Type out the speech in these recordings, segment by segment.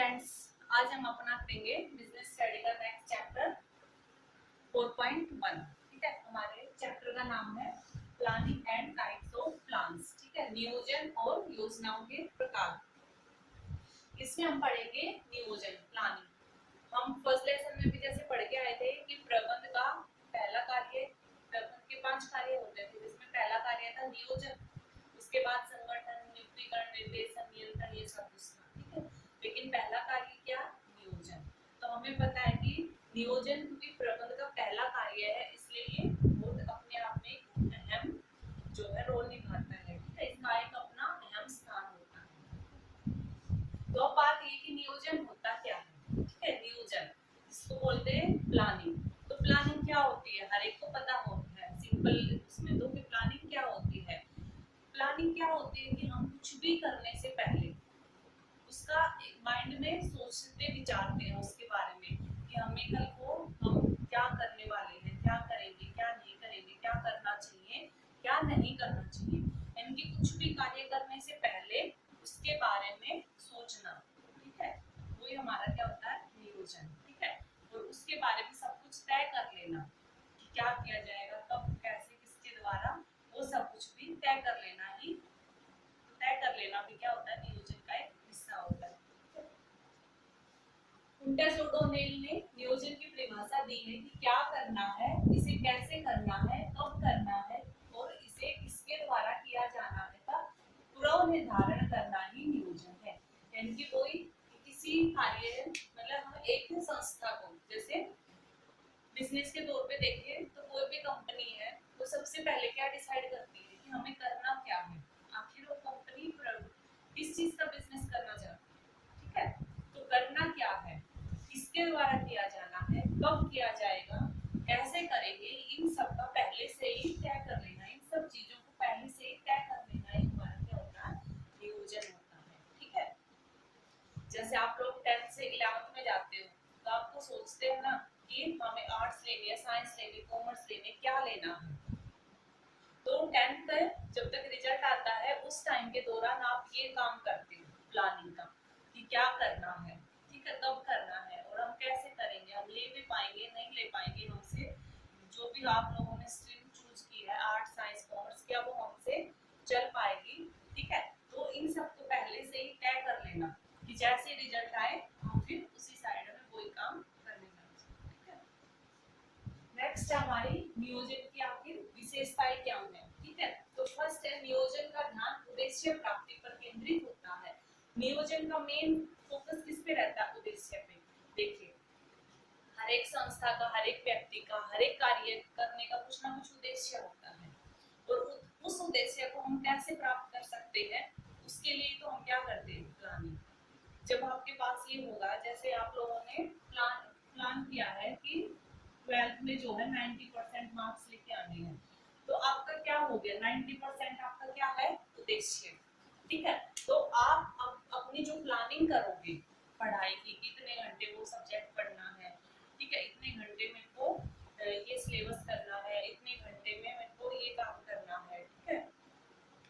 Friends, आज हम अपना करेंगे बिजनेस स्टडी का नेक्स्ट चैप्टर 4.1। ठीक है, हमारे चैप्टर का नाम है planning and types of plans. ठीक है, नियोजन और योजनाओं के प्रकार। इसमें हम पढ़ेंगे नियोजन प्लानिंग। हम फर्स्ट लेसन में भी जैसे पढ़ के आए थे कि प्रबंध का पहला कार्य, प्रबंध के 5 कार्य होते थे, जिसमें पहला कार्य था नियोजन, उसके बाद संगठन, नियुक्तिकरण, निर्देशन, नियंत्रण, ये सब उसका। ठीक है, लेकिन पहला कार्य क्या? नियोजन। तो हमें पता है कि नियोजन क्योंकि प्रबंध का पहला कार्य है, इसलिए ये बहुत अपने आप में एक अहम जो है रोल निभाता है। ठीक है, इसका एक अपना अहम स्थान होता है। तो अब बात ये कि नियोजन होता क्या है। ठीक है, नियोजन इसको बोलते हैं प्लानिंग। तो प्लानिंग क्या होती है, हर एक को पता होता है सिंपल उसमें। तो कि प्लानिंग क्या होती है? प्लानिंग क्या होती है कि हम कुछ भी करने से पहले उसका माइंड में सोचते विचारते हैं उसके बारे में कि हमें कल को हम क्या करने वाले हैं, क्या करेंगे, क्या नहीं करेंगे, क्या करना चाहिए, क्या नहीं करना चाहिए। यानी कि कुछ भी कार्य करने से पहले उसके बारे में सोचना। ठीक है, वही हमारा क्या होता है? नियोजन। ठीक है, और उसके बारे में सब कुछ तय कर लेना कि क्या किया जाएगा, कब, कैसे, किसके द्वारा, वो सब कुछ भी तय कर लेना ही, तय कर लेना भी क्या होता है? नियोजन का एक हिस्सा होता है। विंटर्स ओडोनेल ने नियोजन की परिभाषा दी है कि क्या करना है, इसे कैसे करना है, कब करना है और इसे किसके द्वारा किया जाना है का पूर्व निर्धारण करना ही नियोजन है। यानी कि कोई किसी कार्य, मतलब हम एक संस्था को, जैसे बिजनेस के तौर पे देखें तो कोई भी कंपनी है, वो सबसे पहले क्या डिसाइड करती है कि हमें करना क्या है, आखिर वो कंपनी किस चीज का बिजनेस करना चाहती है। ठीक है, तो करना क्या है, किसके द्वारा किया जाना है, कब किया जाएगा, कैसे करेंगे, इन सब का पहले से ही तय कर लेना, इन सब चीजों को पहले से ही तय कर लेना ही हमारा क्या होता है? नियोजन होता है। ठीक है, जैसे आप लोग 10th से 11th में जाते हो तो आपको सोचते हैं ना कि हमें आर्ट्स लेनी है, साइंस लेनी, कॉमर्स लेनी, क्या लेना है। तो 10th जब तक रिजल्ट आता है उस टाइम के दौरान आप ये काम करते हो प्लानिंग का कि क्या करना है, ठीक है, कब करना है और हम कैसे करेंगे, हम ले भी पाएंगे, नहीं ले पाएंगे, हमसे जो भी आप लोगों ने स्ट्रीम चूज की है, आर्ट्स, साइंस, कॉमर्स, क्या वो हमसे चल पाएगी। ठीक है, तो इन सब को पहले से ही तय कर लेना कि जैसे रिजल्ट आए हम फिर उसी साइड में वही काम करने लगे। ठीक है, नेक्स्ट हमारी नियोजन की आखिर विशेषताएं क्या है। ठीक है, तो फर्स्ट है नियोजन का ध्यान उद्देश्य प्राप्ति पर केंद्रित होता है। नियोजन का मेन फोकस किस पे रहता है? उद्देश्य पे। देखिए, हर एक संस्था का, हर एक व्यक्ति का, हर एक कार्य करने का कुछ ना कुछ उद्देश्य होता है और उस उद्देश्य को हम कैसे प्राप्त कर सकते हैं, उसके लिए तो हम क्या करते हैं? प्लानिंग। जब आपके पास ये होगा, जैसे आप लोगों ने प्लान प्लान किया है कि 12th में जो है 90% मार्क्स लेके आने हैं, तो आपका क्या हो गया? 90% आपका क्या है? उद्देश्य। ठीक है, तो आप अब अपनी जो प्लानिंग करोगे पढ़ाई की, कितने घंटे वो सब्जेक्ट पढ़ना है, ठीक है, इतने घंटे में को ये सिलेबस करना है, इतने घंटे में मेरे को ये काम करना है, ठीक है,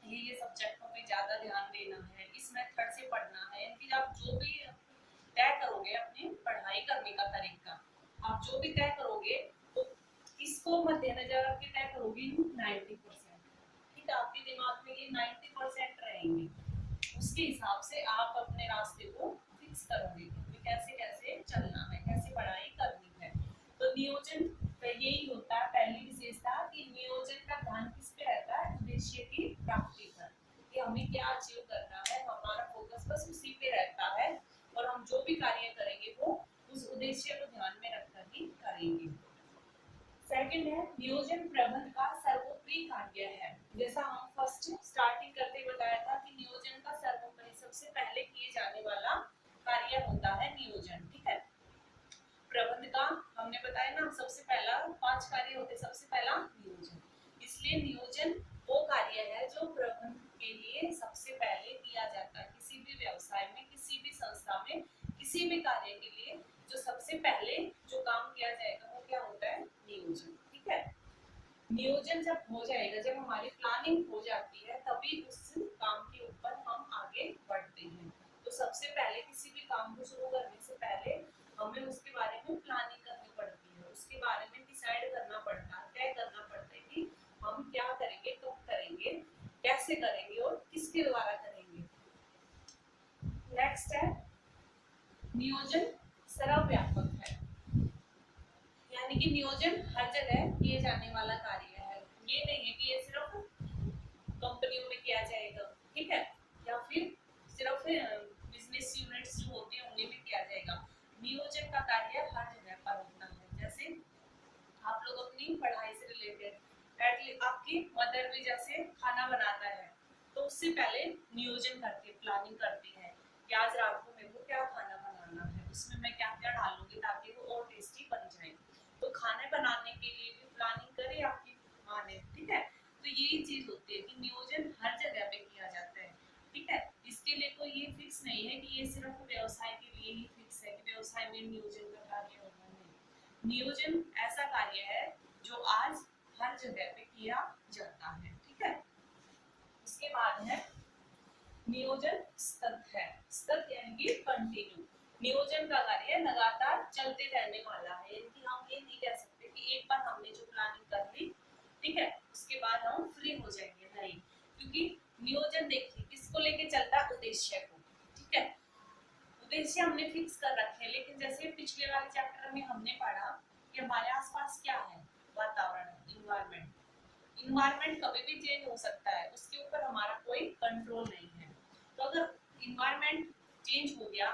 ये सब्जेक्टों पे ज्यादा ध्यान देना है, इस मेथड से पढ़ना है। यानी आप जो भी तय करोगे अपनी पढ़ाई करने का तरीका, आप जो भी तय करोगे तो इसको मद्देनजर रख के तय करोगे 90%। ठीक है, आपके दिमाग में ये 90% रहेंगे, उसके हिसाब से आप अपने रास्ते को फिक्स करोगे कि कैसे कैसे चलना है, कैसे पढ़ाई करनी है। तो नियोजन यही होता है, पहली विशेषता कि नियोजन का ध्यान किस पे रहता है? उद्देश्य की प्राप्ति पर, कि हमें क्या अचीव करना है, हमारा फोकस बस उसी पे रहता है और हम जो भी कार्य करेंगे वो उस उद्देश्य को ध्यान में रखकर ही करेंगे। सेकंड है नियोजन प्रबंध का सर्वोपरि कार्य है। जैसा हम फर्स्ट स्टार्टिंग करते बताया था कि नियोजन का सर्वोपरि सबसे पहले किए जाने वाला कार्य होता है नियोजन। ठीक है, प्रबंध का हमने बताया ना, सबसे पहला 5 कार्य होते, सबसे पहला नियोजन। इसलिए नियोजन वो कार्य है जो प्रबंध के लिए सबसे पहले किया जाता है। किसी भी व्यवसाय में, किसी भी संस्था में, किसी भी कार्य के लिए जो सबसे पहले जो काम किया जाएगा वो क्या होता है? नियोजन। ठीक है, नियोजन जब हो जाएगा, जब हमारी प्लानिंग हो जाती है, तभी उस काम के ऊपर हम आगे बढ़ते हैं। तो सबसे पहले किसी भी काम को शुरू करने से पहले हमें उसके बारे में प्लानिंग करनी पड़ती है, उसके बारे में डिसाइड करना पड़ता है, तय करना पड़ता है कि हम क्या करेंगे, कब करेंगे, कैसे करेंगे और किसके द्वारा करेंगे। नेक्स्ट है नियोजन सर्वव्यापक है, यानी कि नियोजन हर जगह किए जाने वाला कार्य है। ये नहीं है कि ये सिर्फ कंपनियों में किया जाएगा, ठीक है, या फिर सिर्फ बिजनेस यूनिट्स जो होते हैं उन्हीं में किया जाएगा। नियोजन का कार्य हर जगह पर होता है। जैसे आप लोग अपनी पढ़ाई से रिलेटेड एटलीस्ट आपकी मदर भी जैसे खाना बनाता है तो उससे पहले नियोजन करती है, प्लानिंग करती है कि आज रात को मेरे को क्या खाना बनाना है, उसमें मैं क्या क्या डालूंगी ताकि वो और टेस्टी बन जाए। तो खाने बनाने के लिए भी प्लानिंग करी आपकी माँ ने, ठीक है। तो यही चीज होती है कि नियोजन हर जगह पे किया जाता है, ठीक है। इसके लिए कोई ये फिक्स नहीं है कि ये सिर्फ व्यवसाय के लिए ही फिक्स है कि व्यवसाय में नियोजन का कार्य होगा, नहीं। नियोजन ऐसा कार्य है जो आज हर जगह पे किया जाता है, ठीक है। इसके बाद है नियोजन सतत है, सतत यानी कि कंटिन्यू। नियोजन का कार्य लगातार चलते रहने वाला है, यानी कि हम ये नहीं कह सकते कि एक बार हमने जो प्लानिंग कर ली, ठीक है, उसके बाद हम फ्री हो जाएंगे, नहीं। क्योंकि नियोजन देखिए किसको लेके चलता है, उद्देश्य को, ठीक है। उद्देश्य हमने फिक्स कर रखे हैं, लेकिन जैसे पिछले वाले चैप्टर में हमने पढ़ा कि हमारे आसपास क्या है, वातावरण, इन्वायरमेंट। इन्वायरमेंट कभी भी चेंज हो सकता है, उसके ऊपर हमारा कोई कंट्रोल नहीं है। तो अगर इन्वायरमेंट चेंज हो गया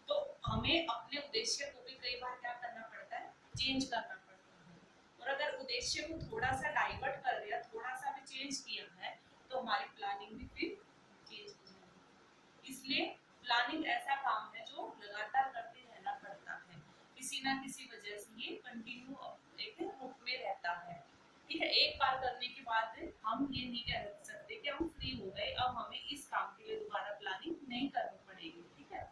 तो हमें अपने उद्देश्य को भी कई बार क्या करना पड़ता है, चेंज करना पड़ता है। और अगर उद्देश्य को थोड़ा सा डाइवर्ट कर दिया, थोड़ा सा भी चेंज किया है तो हमारी प्लानिंग भी फिर चेंज हो जाएगी। इसलिए प्लानिंग ऐसा काम है जो लगातार करते रहना पड़ता है, किसी ना किसी वजह से ये कंटिन्यू एक रूप में रहता है, ठीक है। एक बार करने के बाद हम ये नहीं कह सकते कि हम फ्री हो गए, अब हमें इस काम के लिए दोबारा प्लानिंग नहीं करनी पड़ेगी, ठीक है।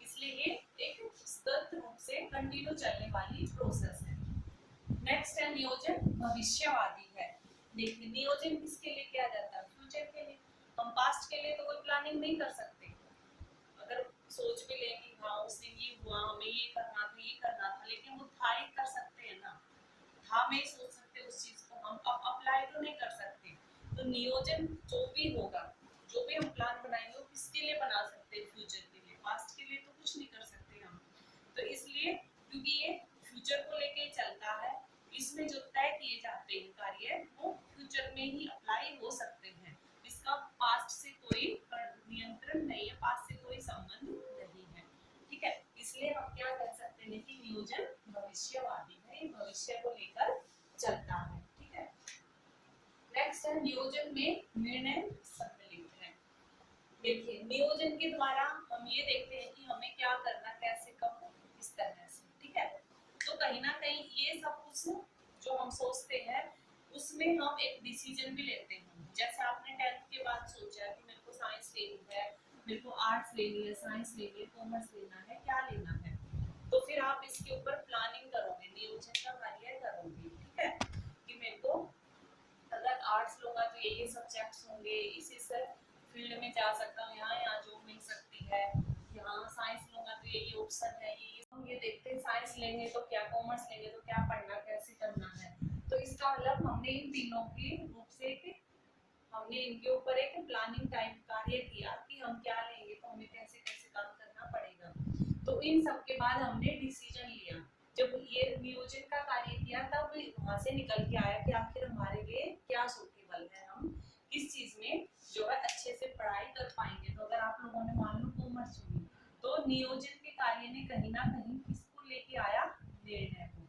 इसलिए ये एक सतत रूप से कंटिन्यू चलने वाली प्रोसेस है। नेक्स्ट है नियोजन भविष्यवादी है। देखिए नियोजन किसके लिए किया जाता है, फ्यूचर के लिए। हम पास्ट के लिए तो कोई प्लानिंग नहीं कर सकते। अगर सोच भी लें कि हाँ उस दिन ये हुआ, हमें ये करना था, ये करना था, लेकिन वो था ही कर सकते हैं ना, था में सोच सकते उस चीज को, हम अब अप्लाई तो नहीं कर सकते। तो नियोजन जो भी होगा, जो भी हम प्लान बनाएंगे वो किसके लिए बना सकते हैं, फ्यूचर के लिए। पास्ट के लिए तो कुछ नहीं कर सकते हम। तो इसलिए क्योंकि ये फ्यूचर को लेके चलता है, इसमें जो तय किए जाते हैं कार्य वो फ्यूचर में ही अप्लाई हो सकते हैं। इसका पास्ट से कोई नियंत्रण नहीं है, पास्ट से कोई संबंध नहीं है, ठीक है। इसलिए हम क्या कह सकते हैं कि नियोजन भविष्यवादी है, भविष्य को लेकर चलता है, ठीक है। नेक्स्ट है नियोजन में निर्णय सम्मिलित है। देखिए नियोजन के द्वारा हम ये देखते हैं कि हमें क्या करना, कैसे, कब, किस तरह से, ठीक है। तो कहीं ना कहीं ये सब कुछ जो हम सोचते हैं उसमें हम एक डिसीजन भी लेते हैं। जैसे आपने 10th के बाद सोचा कि मेरे को साइंस लेनी है, मेरे को आर्ट्स लेनी है, साइंस लेनी है, कॉमर्स लेना है, क्या लेना है, तो फिर आप इसके ऊपर प्लानिंग करोगे, नियोजन का कार्य करोगे, ठीक है। कि मेरे को अगर आर्ट्स लूंगा तो ये सब्जेक्ट्स होंगे, इस फील्ड में जा सकता हूँ, यहाँ यहाँ जॉब मिल सकती है, यहाँ साइंस लूंगा तो ये ऑप्शन है, ये हम ये देखते हैं साइंस लेंगे तो क्या, कॉमर्स लेंगे तो क्या पढ़ना, कैसे करना है। तो इसका मतलब हमने इन तीनों के रूप से हमने इनके ऊपर एक प्लानिंग टाइप कार्य किया कि हम क्या लेंगे तो हमें कैसे कैसे काम करना पड़ेगा। तो इन सब के बाद हमने डिसीजन लिया, जब ये नियोजन का कार्य किया तब वहां से निकल के आया कि आखिर हमारे लिए क्या सूटेबल है, हम किस चीज में जो है अच्छे से पढ़ाई कर पाएंगे। तो अगर आप लोगों ने मान लो कॉमर्स चुनी तो नियोजन के कार्य ने कहीं ना कहीं किसको लेके आया, निर्णय को।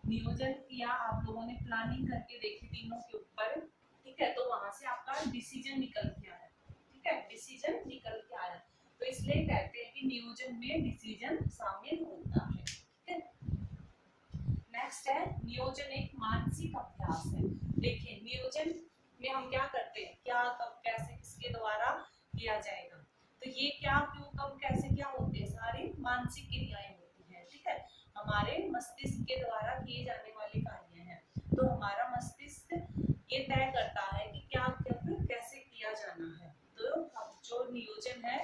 नियोजन किया आप लोगों ने, प्लानिंग करके देखी तीनों के ऊपर, ठीक है। तो वहां से आपका डिसीजन निकल के आया, ठीक है, डिसीजन निकल के आया। तो इसलिए कहते हैं कि नियोजन में डिसीजन शामिल होता है, ठीक है। नेक्स्ट है नियोजन एक मानसिक अभ्यास है। देखिए नियोजन में हम क्या करते हैं, क्या, कब, कैसे, किसके द्वारा किया जाएगा। तो ये क्या, क्यों, कब, कैसे क्या होते हैं, सारी मानसिक क्रियाएं होती हैं, ठीक है। हमारे मस्तिष्क के द्वारा किए जाने वाले कार्य हैं। तो हमारा मस्तिष्क ये तय करता है कि क्या, कब, कैसे किया जाना है। तो जो नियोजन है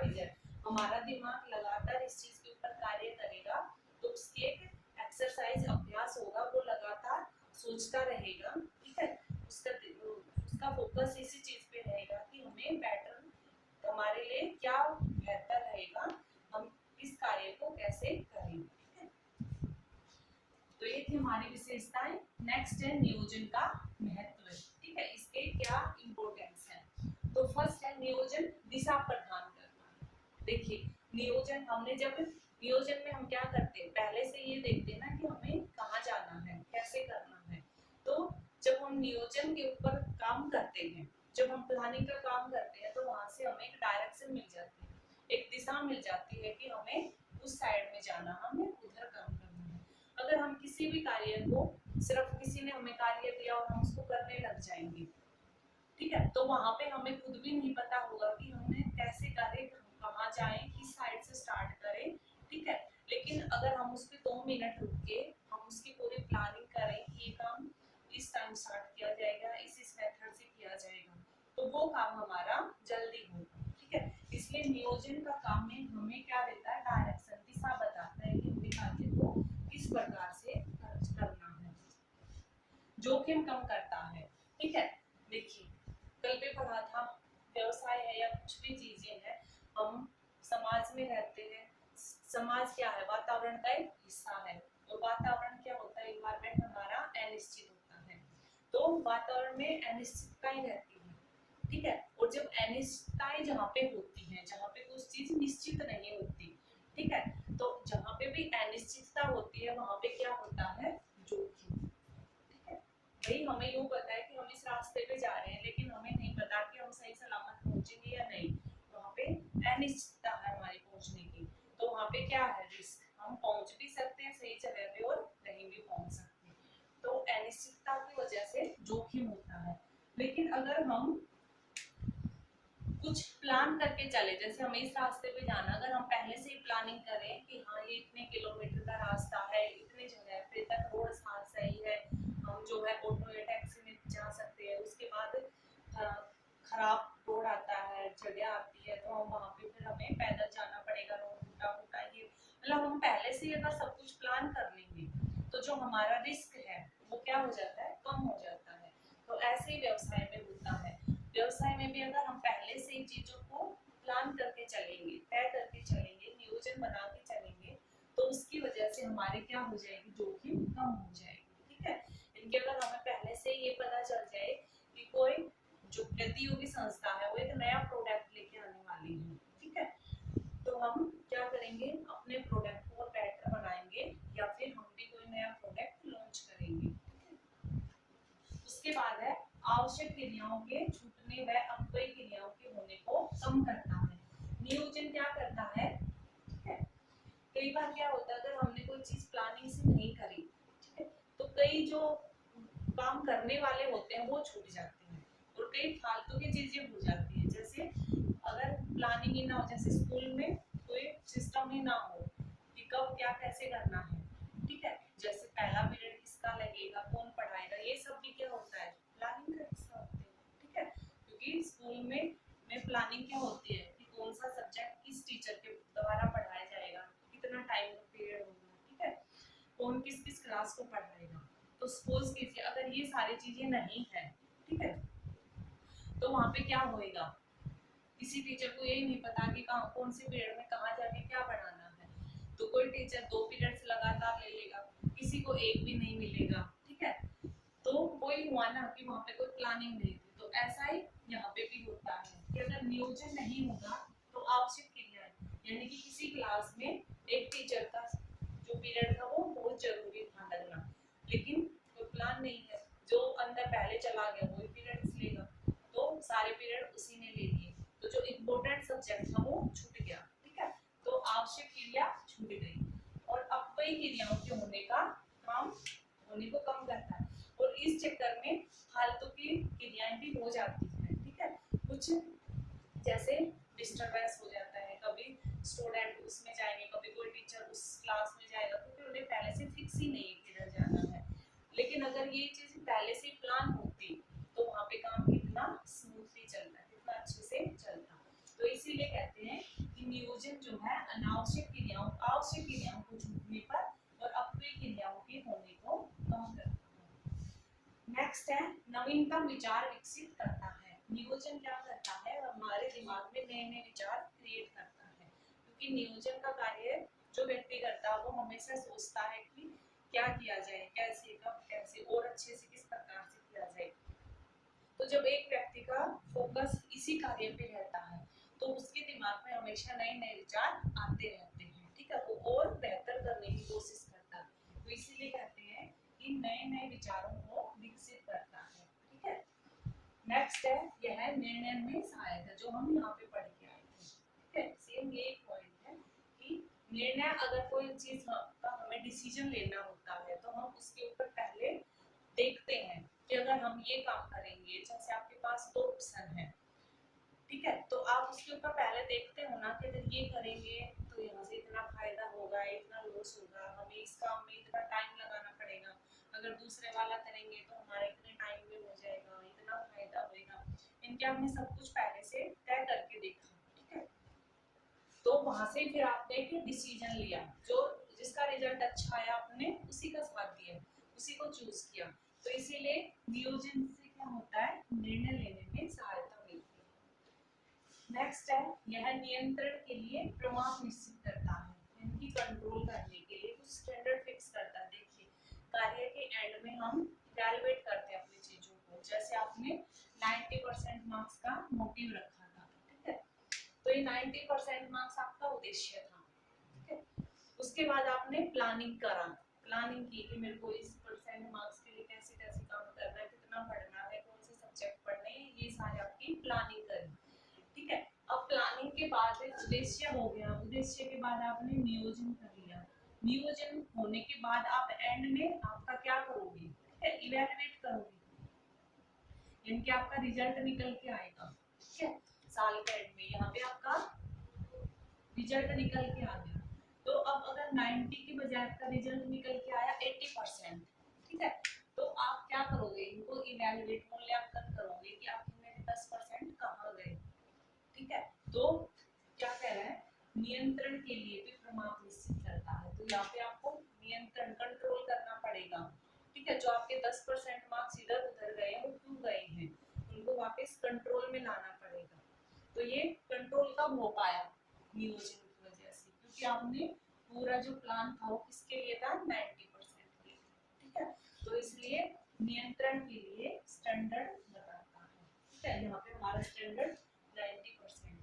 भी जाए, हमारा दिमाग लगातार इस चीज के ऊपर कार्य करेगा तो उसकी एक एक्सरसाइज अभ्यास होगा, वो लगातार सोचता रहेगा, ठीक है। उसका फोकस इसी चीज पे रहेगा कि हमें पैटर्न हमारे लिए क्या बेहतर रहेगा, हम इस कार्य को कैसे करें, ठीक है। तो ये थी हमारी विशेषताएं। नेक्स्ट है नियोजन का महत्व, ठीक है, इसके क्या इंपॉर्टेंस है। तो फर्स्ट है नियोजन दिशा प्रदान करना। देखिए नियोजन, हमने जब नियोजन में हम क्या करते हैं, पहले से ये देखते हैं ना कि हमें कहाँ जाना है, कैसे करना है। तो जब हम नियोजन के ऊपर काम करते हैं, जब हम प्लानिंग का काम करते हैं, तो वहां से हमें एक डायरेक्शन मिल जाती है, एक दिशा मिल जाती है कि हमें उस साइड में जाना, हमें उधर काम करना है। अगर हम किसी भी कार्य को, सिर्फ किसी ने हमें कार्य दिया और हम उसको करने लग जाएंगे, ठीक है, तो वहां पे हमें खुद भी नहीं पता होगा कि हमें कैसे करें, कहाँ जाएं, किस साइड से स्टार्ट करें, ठीक है। लेकिन अगर हम उस पे 2 मिनट रुक के हम उसकी पूरी प्लानिंग करें कि ये काम इस टाइम स्टार्ट किया जाएगा, इस मेथड से किया जाएगा, तो वो काम हमारा जल्दी होगा, ठीक है। इसलिए नियोजन का काम में हमें क्या देता है, डायरेक्शन, दिशा बताता है कि हमें कार्य को किस प्रकार से करना है। जोखिम कम करता है, ठीक है। देखिए कल पे पढ़ा था, व्यवसाय है या कुछ भी चीजें हैं, हम समाज में रहते हैं, समाज क्या है, वातावरण का एक हिस्सा है। और वातावरण क्या होता है, इन्वायरमेंट हमारा अनिश्चित होता है, तो वातावरण में अनिश्चितताएं रहती है, ठीक है। और जब अनिश्चितताएं जहाँ पे होती हैं, जहाँ पे कुछ चीज निश्चित नहीं होती, ठीक है, तो जहाँ पे भी अनिश्चितता होती है वहां पे क्या होता है, जोखिम, ठीक है। भाई हमें यूँ पता है कि हम इस रास्ते पे जा रहे हैं, लेकिन हमें नहीं पता कि हम सही सलामत पहुंचेंगे या नहीं, वहाँ पे अनिश्चितता है हमारी पहुंचने की, तो वहाँ पे क्या है, रिस्क, हम पहुंच भी सकते हैं सही जगह पे और नहीं भी पहुंच सकते, तो अनिश्चितता की वजह से जोखिम होता है। लेकिन अगर हम कुछ प्लान करके चले, जैसे हमें इस रास्ते पे जाना, अगर हम पहले से ही प्लानिंग करें कि हाँ ये इतने किलोमीटर का रास्ता है, इतने जगह पे तक रोड साफ सही है, हम जो है ऑटो या टैक्सी में जा सकते हैं, उसके बाद खराब रोड आता है, जगह आती है, तो हम वहाँ पे फिर हमें पैदल जाना पड़ेगा, रोड टूटा फूटा, ये मतलब हम पहले से ही अगर सब कुछ प्लान कर लेंगे तो जो हमारा रिस्क है वो क्या हो जाता है, कम हो जाता है। तो ऐसे ही व्यवसाय में होता है, व्यवसाय में भी अगर हम पहले से ही चीजों को प्लान करके चलेंगे, तय करके चलेंगे, नियोजन बना के चलेंगे, तो उसकी वजह से हमारे क्या हो जाएगी, जोखिम कम हो जाएगी, ठीक है। इनके अगर हमें पहले से ये पता चल जाए कि कोई जो प्रतियोगी संस्था है वो एक नया प्रोडक्ट लेके आने वाली है, ठीक है, तो हम क्या करेंगे, अपने प्रोडक्ट को बेटर बनाएंगे या फिर हम भी कोई नया प्रोडक्ट लॉन्च करेंगे, ठीक है। उसके बाद है आवश्यक क्रियाओं के छूटने व अपव्यय क्रियाओं के होने को कम करता है। नियोजन क्या करता है, ठीक है, कई बार क्या होता है, अगर हमने कोई चीज प्लानिंग से नहीं करी, ठीक है, तो कई जो काम करने वाले होते हैं वो छूट जाते हैं और कई फालतू की चीजें हो जाती है। जैसे अगर प्लानिंग ही ना हो, जैसे स्कूल में कोई सिस्टम ही ना हो कि कब क्या कैसे करना है, ठीक है, जैसे पहला पीरियड किसका लगेगा, कौन पढ़ाएगा, ये सब भी क्या होता है, प्लानिंग का हिस्सा होते हैं, ठीक है। क्योंकि स्कूल में प्लानिंग क्या होती है कि कौन सा सब्जेक्ट किस टीचर के द्वारा पढ़ाया जाएगा, कितना टाइम का पीरियड होगा, ठीक है, कौन किस किस क्लास को पढ़ाएगा। तो सपोज कीजिए अगर ये सारी चीजें नहीं है, ठीक है, तो वहां पे क्या होएगा, किसी टीचर को यही नहीं पता कि कहाँ कौन से पीरियड में कहाँ जाके क्या पढ़ाना है, तो कोई टीचर 2 पीरियड्स लगातार ले लेगा, किसी को एक भी नहीं मिलेगा, ठीक है। तो वही हुआ ना कि वहाँ पे कोई प्लानिंग नहीं थी। तो ऐसा ही यहाँ पे भी होता है कि अगर नियोजन नहीं होगा तो आवश्यक क्रिया यानी कि किसी क्लास में एक टीचर का जो पीरियड था वो बहुत जरूरी था लगना, लेकिन कोई प्लान नहीं है, जो अंदर पहले चला गया वही पीरियड्स लेगा, तो सारे पीरियड उसी ने ले लिए, तो जो इम्पोर्टेंट सब्जेक्ट था वो छूट गया, ठीक है। तो आवश्यक क्रिया छूट गई और अपव्यय क्रियाओं के होने का काम होने को कम करता है और इस चक्कर में फालतू की क्रियाएं भी हो जाती हैं, ठीक है। कुछ जैसे डिस्टरबेंस हो जाता है, कभी स्टूडेंट उसमें जाएंगे, कभी कोई टीचर उस क्लास में जाएगा, क्योंकि उन्हें पहले से फिक्स ही नहीं है किधर जाना है। लेकिन अगर ये चीज पहले से प्लान होती तो वहाँ पे काम कितना स्मूथली चलता, कितना अच्छे से चलता। तो इसीलिए कहते हैं कि नियोजन जो है अनावश्यक क्रियाओं आवश्यक क्रियाओं को छूटने पर और अप्रिय क्रियाओं के होने को कम करता है। नेक्स्ट है नवीनतम विचार विकसित करता है। नियोजन क्या करता है, हमारे दिमाग में नए नए विचार क्रिएट करता है, क्योंकि नियोजन का कार्य जो व्यक्ति करता है वो हमेशा सोचता है कि क्या किया जाए, कैसे, कब, कैसे और अच्छे से किस प्रकार से किया जाए। तो जब एक व्यक्ति का फोकस इसी कार्य पे रहता है तो उसके दिमाग में हमेशा नए नए विचार आते रहते हैं, ठीक है, वो और बेहतर करने की कोशिश करता है। तो इसीलिए कहते हैं कि नए नए विचारों को विकसित करता है, ठीक है। नेक्स्ट है यह निर्णय में सहायक है, जो हम यहाँ पे पढ़ के आए थे, ठीक है। सेम ये एक पॉइंट है कि निर्णय, अगर कोई चीज का हमें डिसीजन लेना होता है तो हम उसके ऊपर पहले देखते हैं कि अगर हम ये काम करेंगे, जैसे आपके पास दो ऑप्शन है, ठीक है, तो आप उसके ऊपर पहले देखते हो ना कि अगर ये करेंगे तो यहाँ से इतना फायदा होगा, इतना लॉस होगा, हमें इस काम में इतना टाइम लगाना पड़ेगा, अगर दूसरे वाला करेंगे तो हमारा इतने टाइम में हो जाएगा, इतना फायदा होगा। इनके आपने सब कुछ पहले से तय करके देखा, ठीक है। तो वहां से फिर आपने एक डिसीजन लिया, जो जिसका रिजल्ट अच्छा आया आपने उसी का साथ दिया, उसी को चूज किया। तो इसीलिए नियोजन से क्या होता है, निर्णय लेने में सहायता मिलती है। नेक्स्ट है यह नियंत्रण के लिए प्रमाण निश्चित करता है, इनकी कंट्रोल करने के लिए कुछ स्टैंडर्ड फिक्स करता है। देखिए कार्य के एंड में हम इवैल्यूएट करते हैं अपनी चीजों को, जैसे आपने 90% मार्क्स का मोटिव रखा था, ठीक है, तो ये 90% मार्क्स आपका उद्देश्य था, ठीक है। उसके बाद आपने प्लानिंग करा, प्लानिंग की कि मेरे को इस परसेंट मार्क्स के लिए कैसे कैसे काम करना है, कितना पढ़ना है, कौन से सब्जेक्ट पढ़ने हैं, ये सारे आपकी प्लानिंग करी, ठीक है। अब प्लानिंग के बाद उद्देश्य हो गया, उद्देश्य के बाद आपने नियोजन कर लिया, नियोजन होने के बाद आप एंड में आपका क्या करोगे, ठीक है, इवैल्यूएट करोगे, यानी कि आपका रिजल्ट निकल के आएगा, ठीक है। साल के एंड में यहाँ पे आपका रिजल्ट निकल के आ गया। तो अब अगर 90 की बजाय आपका रिजल्ट निकल के आया 80%, ठीक है, तो आप क्या करोगे, इनको इवैल्यूएट मूल्यांकन करोगे कि आपके मेरे 10% कहाँ गए, ठीक है। तो क्या कह रहा है, नियंत्रण के लिए भी प्रमाण निश्चित करता है, तो यहाँ पे आपको नियंत्रण कंट्रोल करना पड़ेगा, ठीक है। जो आपके 10% मार्क्स इधर उधर गए वो क्यों गए हैं, उनको वापस कंट्रोल में लाना पड़ेगा। तो ये कंट्रोल कब हो पाया, नियोजन की वजह से, क्योंकि आपने पूरा जो प्लान था वो किसके लिए था, 90% के लिए, ठीक है। तो इसलिए नियंत्रण के लिए स्टैंडर्ड बताता है, ठीक है, यहाँ पे हमारा स्टैंडर्ड 90%।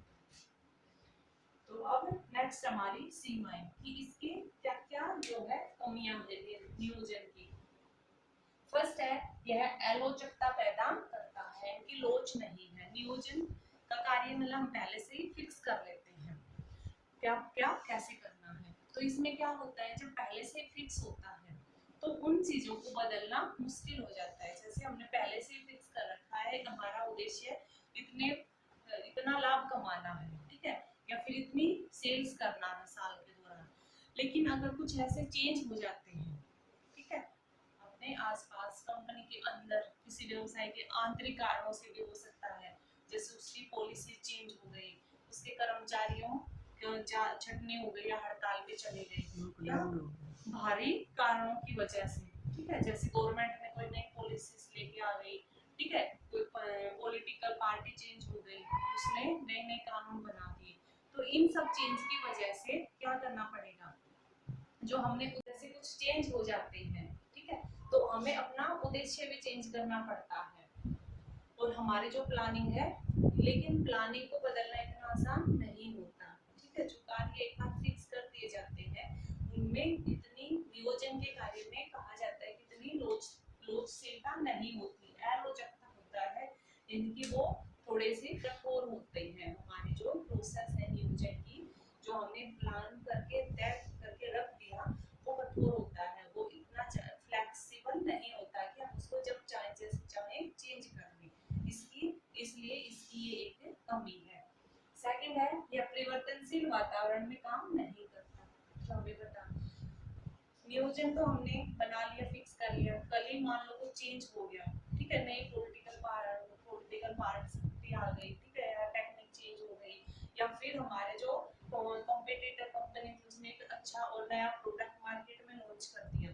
तो अब नेक्स्ट हमारी सीमाएं कि इसके क्या क्या जो है कमियां है नियोजन की। फर्स्ट है यह अलोचकता पैदा करता है, कि लोच नहीं है, नियोजन का कार्य मतलब हम पहले से ही फिक्स कर लेते हैं क्या क्या कैसे करना है। तो इसमें क्या होता है, जब पहले से फिक्स होता है तो उन चीजों को बदलना मुश्किल हो जाता है। जैसे हमने पहले से फिक्स कर रखा है हमारा उद्देश्य इतने इतना लाभ कमाना है, ठीक है, या फिर इतनी सेल्स करना है साल के दौरान, लेकिन अगर कुछ ऐसे चेंज हो जाते हैं, ठीक है, अपने आसपास कंपनी के अंदर किसी व्यवसाय के आंतरिक कारणों से भी हो सकता है, जैसे उसकी पॉलिसी चेंज हो गई, उसके कर्मचारियों छटनी हो गई या हड़ताल पे चले गए या भारी कारणों की वजह से, ठीक है, जैसे गवर्नमेंट ने कोई नई पॉलिसीज लेके आ गई, ठीक है, कोई पॉलिटिकल पार्टी चेंज हो गई, उसने नए नए कानून बना दिए, तो इन सब चेंज की वजह से क्या करना पड़ेगा, जो हमने जैसे कुछ चेंज हो जाते हैं, ठीक है, तो हमें अपना उद्देश्य भी चेंज करना पड़ता है और हमारी जो प्लानिंग है, लेकिन प्लानिंग को बदलना इतना आसान नहीं होता, ठीक है। जो कार्य एक बार फिक्स कर दिए जाते हैं उनमें इतनी नियोजन के कार्य में कहा जाता है कि इतनी लोचशीलता नहीं होती, अलोचकता होता है, इनकी वो थोड़े से कठोर होते हैं। हमारी जो प्रोसेस है नियोजन की, जो हमने प्लान करके तय करके रख दिया, वो कठोर होता है, वो इतना फ्लेक्सिबल नहीं होता कि हम उसको जब चाहे जैसे चाहे चेंज कर लें, इसकी इसलिए इसकी ये एक कमी है। सेकंड है यह परिवर्तनशील वातावरण में काम नहीं करता, जो हमें बता, नियोजन तो हमने बना लिया, फिक्स कर लिया, कल ही मान लो कुछ चेंज हो गया, ठीक है, नई पॉलिटिकल पार्टी आ गई, ठीक है, टेक्निक चेंज हो गई, या फिर हमारे जो कॉम्पिटिटर कंपनी थी, उसने एक अच्छा और नया प्रोडक्ट मार्केट में लॉन्च कर दिया।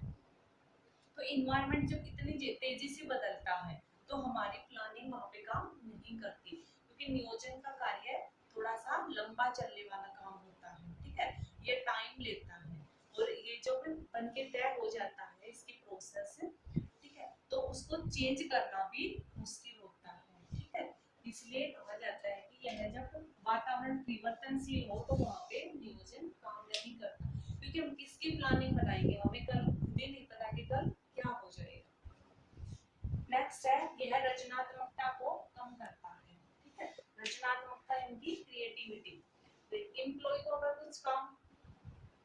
तो इन्वायरमेंट जब इतनी तेजी से बदलता है तो हमारी प्लानिंग वहाँ पे काम नहीं करती, क्योंकि नियोजन का कार्य थोड़ा सा लंबा चलने वाला काम होता है, ठीक है, ये टाइम लेता है और ये जब बन के तय हो जाता है इसकी प्रोसेस, ठीक है, तो उसको चेंज करना भी मुश्किल होता है, ठीक है। इसलिए कहा जाता है कि यह जब वातावरण परिवर्तनशील हो तो वहाँ पे नियोजन काम नहीं करता, क्योंकि हम किसकी प्लानिंग बनाएंगे, हमें कल खुद ही नहीं पता कि कल क्या हो जाएगा। नेक्स्ट है, यह रचनात्मकता को कम करता है, ठीक है, रचनात्मकता यानी क्रिएटिविटी। एम्प्लॉय को अगर कुछ काम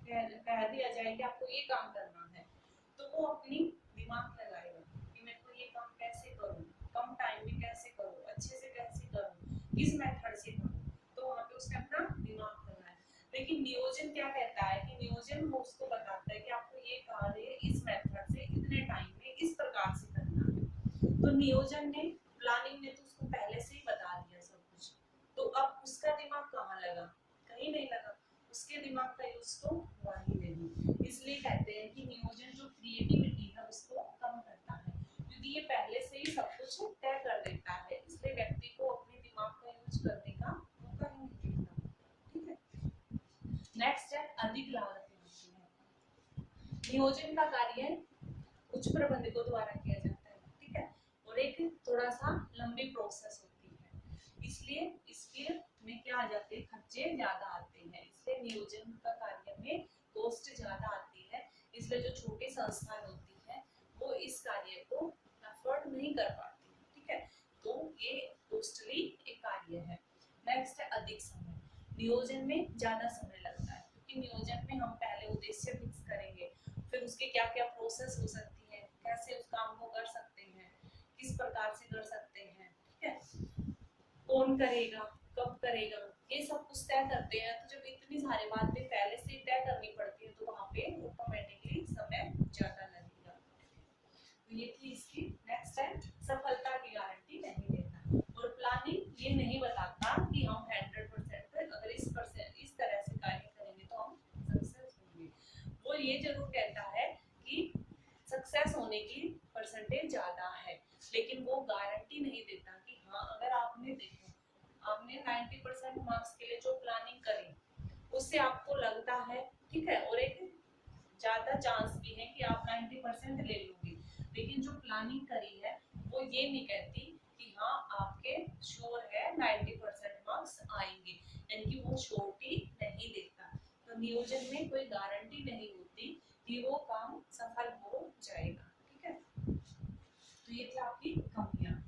कह दिया जाए कि आपको ये काम करना है तो वो अपनी दिमाग लगाएगा कि मैं तो ये काम कैसे करूं, कम टाइम में कैसे करूं, अच्छे से कैसे करूं, किस मेथड से करूं, तो वहां पे उसने अपना दिमाग लगाया। लेकिन नियोजन क्या कहता है कि नियोजन वो उसको बताता है कि आपको ये कार्य इस मेथड से इतने टाइम में इस प्रकार से करना है। तो नियोजन ने, प्लानिंग ने तो उसको पहले से ही बता दिया सब कुछ, तो अब उसका दिमाग कहाँ लगा, कहीं नहीं लगा, उसके दिमाग का यूज तो हुआ ही नहीं। इसलिए कहते हैं कि नियोजन जो क्रिएटिविटी है उसको कम करता है, क्योंकि ये पहले से ही सब कुछ तय कर देता है, इसलिए व्यक्ति को अपने दिमाग का यूज करने का मौका ही नहीं मिलता, ठीक है। नेक्स्ट है, अधिक लागत होती है। नियोजन का कार्य उच्च प्रबंधकों द्वारा किया जाता है, ठीक है, और एक थोड़ा सा लंबी प्रोसेस होती है, इसलिए इसके में क्या आ जाते हैं, खर्चे ज्यादा आते हैं, इसलिए नियोजन का कार्य में कॉस्ट ज्यादा आती है, इसलिए जो छोटी संस्थाएं होती है वो इस कार्य को अफोर्ड नहीं कर पाती, ठीक है, तो ये कॉस्टली एक कार्य है। नेक्स्ट है, अधिक समय। नियोजन में ज्यादा समय लगता है, क्योंकि नियोजन में हम पहले उद्देश्य फिक्स करेंगे, फिर उसके क्या क्या प्रोसेस हो सकती है, कैसे उस काम को कर सकते हैं, किस प्रकार से कर सकते हैं, ठीक है, कौन करेगा, कब करेगा, ये सब कुछ तय करते हैं। तो जब इतनी सारी बातें पहले से तय करनी पड़ती है तो वहां पे ऑटोमेटिकली समय ज्यादा लगेगा। तो ये थी इसकी। नेक्स्ट है, सफलता की गारंटी नहीं देता, और प्लानिंग ये नहीं बताता कि हम 100% अगर इस तरह से कार्य करेंगे तो हम सक्सेस होंगे। वो ये जरूर कहता है कि सक्सेस होने की परसेंटेज ज्यादा है, लेकिन वो गारंटी नहीं देता कि हाँ अगर आपने देखो आपने 90% मार्क्स के लिए जो प्लानिंग करी उससे आपको लगता है, ठीक है, और एक ज्यादा चांस भी है कि आप 90% ले लोगे, लेकिन जो प्लानिंग करी है वो ये नहीं कहती कि हाँ आपके श्योर है 90% मार्क्स आएंगे, यानी कि वो श्योरिटी नहीं देता। तो नियोजन में कोई गारंटी नहीं होती कि वो काम सफल हो जाएगा, ठीक है। तो ये थी आपकी कमियां।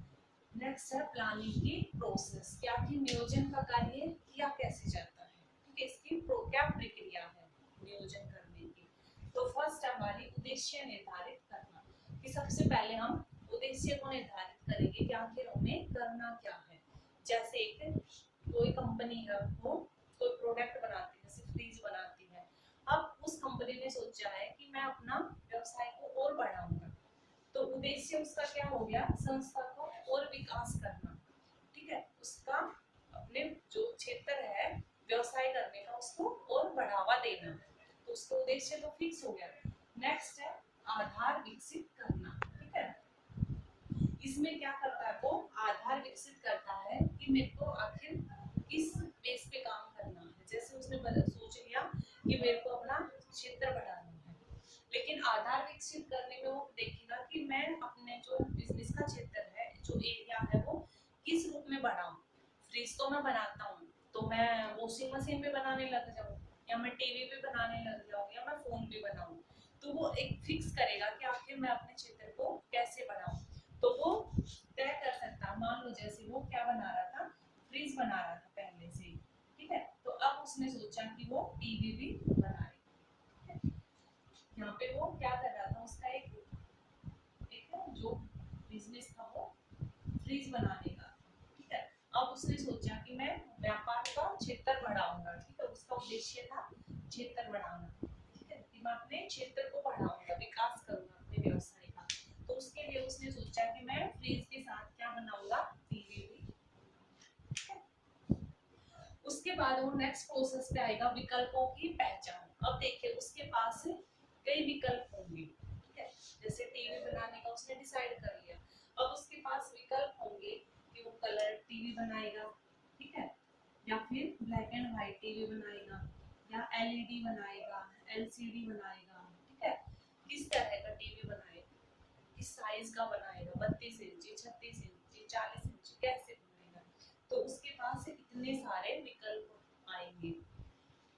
नेक्स्ट है, प्लानिंग की प्रोसेस, क्या कि नियोजन का कार्य किया कैसे जाता है, ठीक है, इसकी क्या प्रक्रिया है नियोजन करने की। तो फर्स्ट हमारी उद्देश्य निर्धारित करना, कि सबसे पहले हम उद्देश्य को निर्धारित करेंगे कि आखिर हमें करना क्या है। जैसे एक कोई कंपनी है वो कोई प्रोडक्ट बनाती है, जैसे फ्रिज बनाती है, अब उस कंपनी ने सोचा है कि मैं अपना व्यवसाय को और बढ़ाऊंगा, तो उद्देश्य उसका क्या हो गया, संस्था को और विकास करना, ठीक है, उसका अपने जो क्षेत्र है व्यवसाय करने का उसको और बढ़ावा देना, तो उसका उद्देश्य तो फिक्स हो गया। नेक्स्ट है, आधार विकसित करना, ठीक है, इसमें क्या करता है वो आधार विकसित करता है कि मेरे को आखिर किस बेस पे काम करना है। जैसे उसने सोच लिया कि मेरे को अपना क्षेत्र बढ़ाना है, लेकिन आधार विकसित करने में वो देखेगा कि मैं अपने जो बिजनेस का क्षेत्र है, जो एरिया है वो किस रूप में बढ़ाऊं। फ्रिज तो मैं बनाता हूँ तो मैं वॉशिंग मशीन पे बनाने लग जाऊँ, या मैं टीवी पे बनाने लग जाऊँ, या मैं फोन पे बनाऊँ, तो वो एक फिक्स करेगा कि आखिर मैं अपने क्षेत्र को कैसे बढ़ाऊं। तो वो तय कर सकता है, मान लो जैसे वो क्या बना रहा था, फ्रिज बना रहा था पहले से, ठीक है, तो अब उसने सोचा कि वो टीवी भी बनाए, यहाँ पे वो क्या कर रहा था, उसका एक जो बिजनेस था वो फ्रिज बनाने का, ठीक है, अब उसने सोचा कि मैं व्यापार का क्षेत्र बढ़ाऊंगा, ठीक है, उसका उद्देश्य था क्षेत्र बढ़ाना, ठीक है, कि मैं अपने क्षेत्र को बढ़ाऊंगा, विकास करूंगा अपने व्यवसाय का। तो उसके लिए उसने सोचा कि मैं फ्रिज के साथ क्या बनाऊंगा, टीवी भी, ठीक है। उसके बाद वो नेक्स्ट प्रोसेस पे आएगा विकल्पों की पहचान। अब देखिए उसके पास कई विकल्प होंगे, ठीक है, जैसे टीवी बनाने का उसने डिसाइड कर लिया। अब उसके पास विकल्प होंगे कि वो कलर टीवी बनाएगा, ठीक है, या फिर ब्लैक एंड व्हाइट टीवी बनाएगा, या एलईडी बनाएगा, एलसीडी बनाएगा, ठीक है, किस तरह का टीवी बनाएगा, किस साइज का बनाएगा, 32 इंची, 36 इंची, 40 इंची, कैसे बनेगा। तो उसके पास इतने सारे विकल्प आएंगे,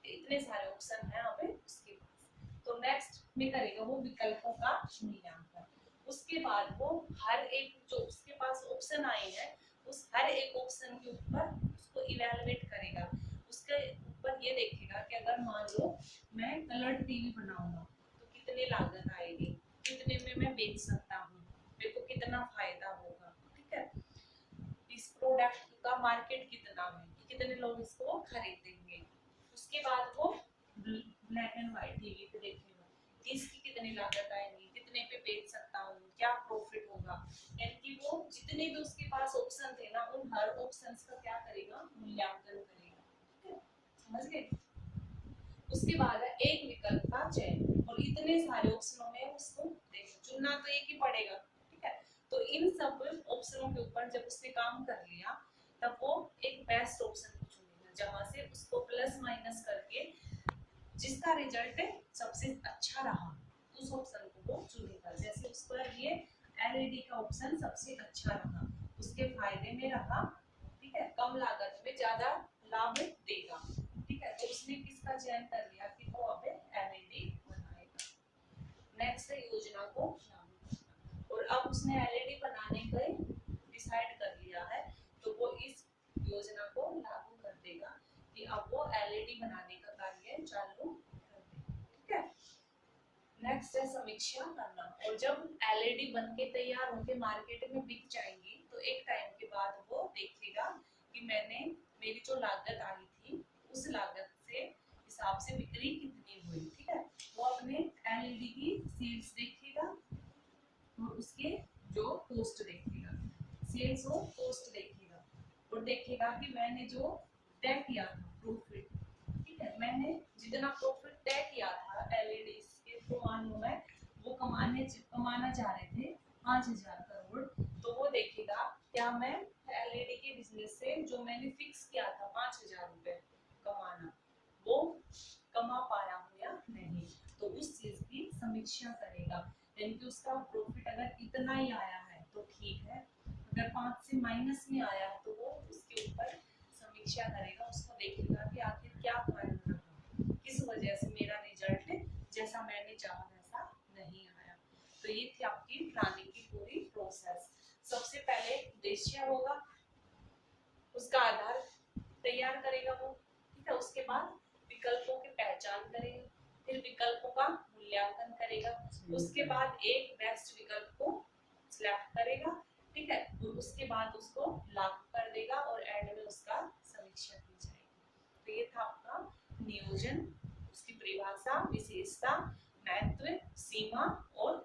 इतने सारे ऑप्शन है हमें उसके पास। तो नेक्स्ट में करेगा वो विकल्पों का मूल्यांकन। उसके बाद वो हर एक जो उसके पास ऑप्शन आए हैं उस हर एक ऑप्शन के ऊपर उसको इवैल्यूएट करेगा। उसके ऊपर ये देखेगा कि अगर मान लो मैं कलर्ड टीवी बनाऊंगा तो कितनी लागत आएगी, कितने में मैं बेच सकता हूँ, मेरे को कितना फायदा होगा, ठीक है, इस प्रोडक्ट का मार्केट कितना है, कितने लोग इसको खरीदेंगे। उसके बाद वो ब्लैक एंड व्हाइट टीवी पे देखेगा कि इसकी कितनी लागत आएगी, कितने पे बेच सकता हूँ, क्या प्रॉफिट होगा। यानी कि वो जितने भी उसके पास ऑप्शन थे ना उन हर ऑप्शंस का क्या करेगा, मूल्यांकन करेगा, ठीक है, समझ गए। उसके बाद है एक विकल्प का चयन, और इतने सारे ऑप्शनों में उसको चुनना तो एक ही पड़ेगा, ठीक है। तो इन सब ऑप्शनों के ऊपर जब उसने काम कर लिया तब वो एक बेस्ट ऑप्शन को चुनेगा जहां से उसको प्लस माइनस करके जिसका रिजल्ट सबसे अच्छा रहा उस ऑप्शन को वो चुनेगा। जैसे उस पर ये एलईडी का ऑप्शन सबसे अच्छा रहा, उसके फायदे में रहा, ठीक है, कम लागत में ज्यादा लाभ देगा, ठीक है, तो उसने किसका चयन कर लिया कि वो अब एलईडी बनाएगा। नेक्स्ट है योजना को लागू करना, और अब उसने एलईडी बनाने का डिसाइड कर लिया है तो वो इस योजना को लागू कर देगा कि अब वो एलईडी बनाने का कार्य चालू कर देगा, ठीक है। नेक्स्ट है समीक्षा करना, और जब एलईडी बन के तैयार होके मार्केट में बिक जाएंगी तो एक टाइम के बाद वो देखेगा कि मैंने मेरी जो लागत आई थी उस लागत से हिसाब से बिक्री कितनी हुई, ठीक है, वो अपने एलईडी की सेल्स देखेगा और उसके जो कॉस्ट देखेगा, सेल्स और कॉस्ट देखेगा, और देखेगा कि मैंने जो तय किया था प्रॉफिट, ठीक है, मैंने जितना प्रॉफिट तय किया था एलईडी के, तो मान लो मैं वो कमाना चाह रहे थे 5,000 करोड़, तो वो देखेगा क्या मैं एलईडी के बिजनेस से जो मैंने फिक्स किया था 5,000 रुपए कमाना वो कमा पाया हूँ या नहीं, तो उस चीज की समीक्षा करेगा। यानी कि उसका प्रॉफिट अगर इतना ही आया है तो ठीक है, अगर 5 से माइनस में आया है तो वो उसके ऊपर समीक्षा करेगा, उसको देखेगा कि आखिर क्या कारण रहा, किस वजह से मेरा रिजल्ट जैसा मैंने चाहा वैसा नहीं आया। तो ये थी आपकी प्लानिंग की पूरी प्रोसेस। सबसे पहले उद्देश्य होगा, उसका आधार तैयार करेगा वो, ठीक है, उसके बाद विकल्पों की पहचान करेगा, फिर विकल्पों का मूल्यांकन करेगा, उसके बाद एक बेस्ट विकल्प को सिलेक्ट करेगा, ठीक है, और उसके बाद उसको लागू कर देगा और एंड में उसका समीक्षा की जाएगी। तो ये था आपका नियोजन, उसकी परिभाषा, विशेषता, महत्व, सीमा और